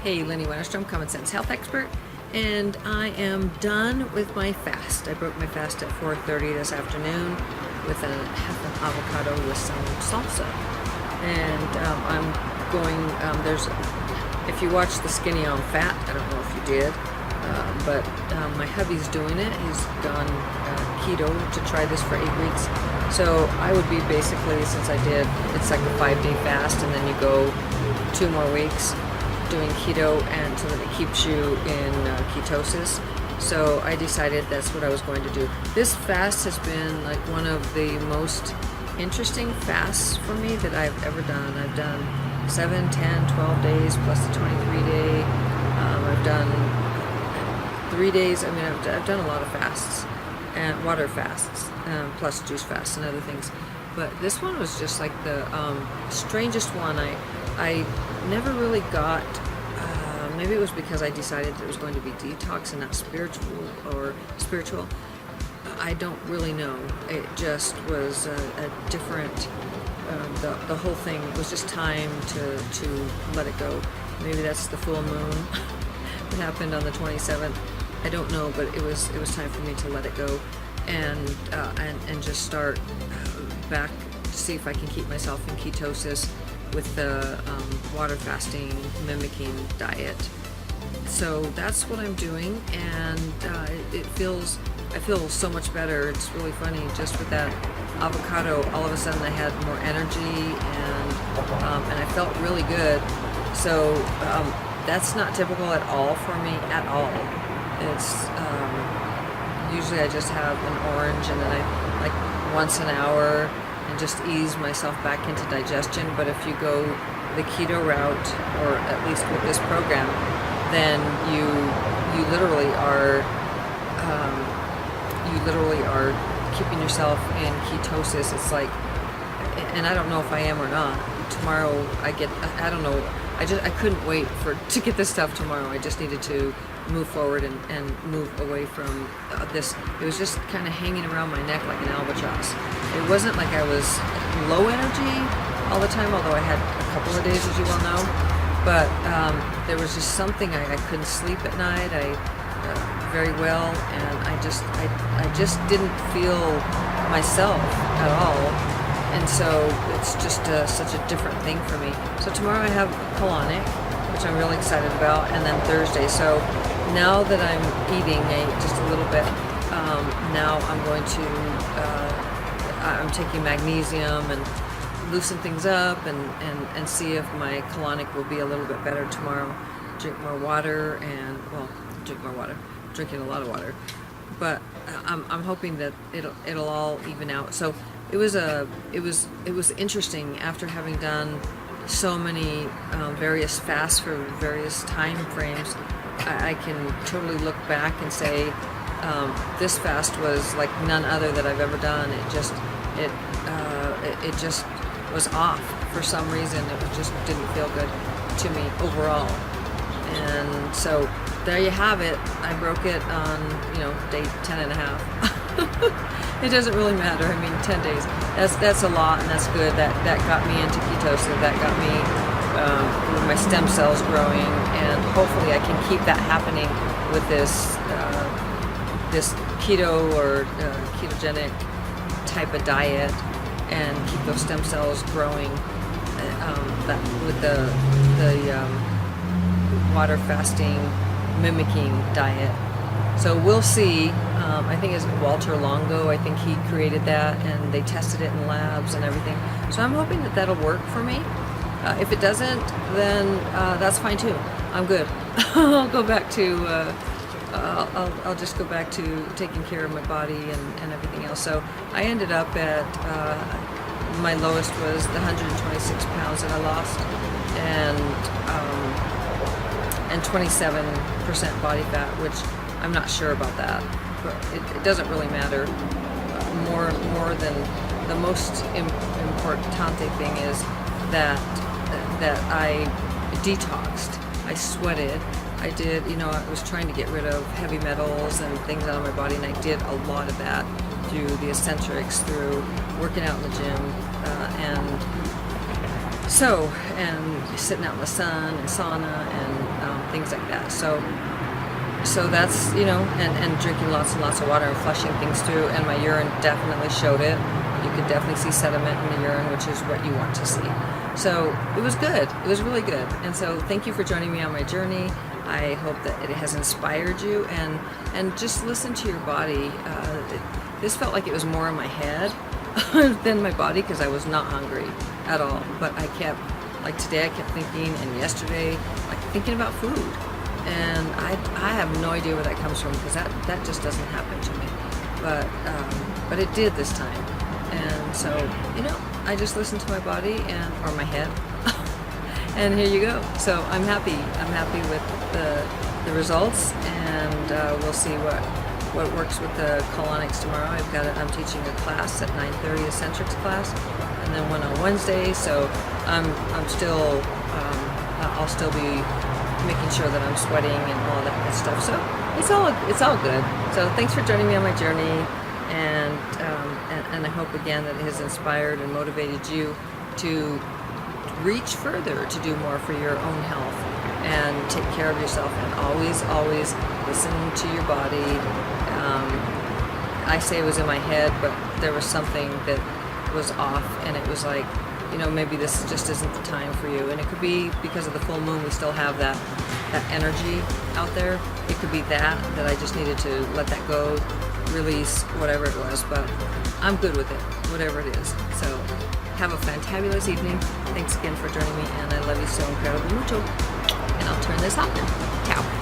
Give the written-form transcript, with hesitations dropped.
Hey, Lynnie Common Sense Health Expert, and I am done with my fast. I broke my fast at 4:30 this afternoon with half an avocado with some salsa. And I'm going, if you watch the Skinny on Fat, I don't know if you did, but my hubby's doing it. He's gone keto to try this for 8 weeks. So I would be basically, since I did, it's like a 5-day fast, and then you go 2 more weeks doing keto, and so that it keeps you in ketosis. So I decided that's what I was going to do. This fast has been like one of the most interesting fasts for me that I've ever done. I've done 7, 10, 12 days plus the 23-day. I've done 3 days. I mean, I've done a lot of fasts and water fasts, plus juice fasts and other things. But this one was just like the strangest one. I never really got, maybe it was because I decided it was going to be detox and not spiritual. I don't really know. It just was a different, the whole thing was just time to let it go. Maybe that's the full moon that happened on the 27th. I don't know, but it was time for me to let it go and just start back to see if I can keep myself in ketosis with the water fasting mimicking diet. So that's what I'm doing, and I feel so much better. It's really funny, just with that avocado, all of a sudden I had more energy, and I felt really good. So that's not typical at all for me, at all. It's usually I just have an orange, and then I like once an hour, and just ease myself back into digestion. But if you go the keto route, or at least with this program, then you literally are keeping yourself in ketosis. It's like, and I don't know if I am or not. Tomorrow I don't know. I couldn't wait to get this stuff tomorrow. I just needed to move forward and move away from this. It was just kind of hanging around my neck like an albatross. It wasn't like I was low energy all the time, although I had a couple of days, as you well know. But there was just something. I couldn't sleep at night. Very well, and I just didn't feel myself at all. And so it's just such a different thing for me. So tomorrow I have colonic, which I'm really excited about, and then Thursday. So now that I'm eating just a little bit, now I'm going to, I'm taking magnesium and loosen things up and see if my colonic will be a little bit better tomorrow. Drink more water, drinking a lot of water. But I'm hoping that it'll all even out. So it was interesting after having done so many various fasts for various time frames. I can totally look back and say this fast was like none other that I've ever done. It just was off for some reason. It just didn't feel good to me overall. And so there you have it. I broke it on, day 10 and a half. It doesn't really matter. I mean, 10 days. That's a lot, and that's good. That got me into ketosis. That got me my stem cells growing, and hopefully I can keep that happening with this keto or ketogenic type of diet, and keep those stem cells growing with the water fasting mimicking diet. So we'll see. I think it's Walter Longo. I think he created that, and they tested it in labs and everything. So I'm hoping that that'll work for me. If it doesn't, then that's fine too. I'm good. I'll go back to I'll just go back to taking care of my body and everything else. So I ended up at my lowest was the 126 pounds that I lost, and 27% body fat, which I'm not sure about that, but it doesn't really matter. More than the most importante thing is that I detoxed. I sweated. I did, I was trying to get rid of heavy metals and things out of my body, and I did a lot of that through the eccentrics, through working out in the gym, and sitting out in the sun and sauna, and things like that. So that's, and drinking lots and lots of water and flushing things through, and my urine definitely showed it. You could definitely see sediment in the urine, which is what you want to see. So it was good. It was really good. And so thank you for joining me on my journey. I hope that it has inspired you, and just listen to your body. This felt like it was more in my head than my body, because I was not hungry at all. But I kept, like today I kept thinking, and yesterday, like thinking about food. And I have no idea where that comes from, because that just doesn't happen to me. But it did this time. And so, I just listened to my body or my head. And here you go. So I'm happy. I'm happy with the results, and we'll see what works with the colonics tomorrow. I'm teaching a class at 9:30, a centrics class, and then one on Wednesday. So I'm still I'll still be making sure that I'm sweating and all that good stuff. So it's all good. So thanks for joining me on my journey, and I hope again that it has inspired and motivated you to reach further, to do more for your own health and take care of yourself, and always listen to your body. I say it was in my head, but there was something that was off, and it was like, maybe this just isn't the time for you. And it could be because of the full moon, we still have that energy out there. It could be that I just needed to let that go, release whatever it was, but I'm good with it, whatever it is. So have a fantabulous evening. Thanks again for joining me, and I love you so incredibly mucho. And I'll turn this off now. Ciao.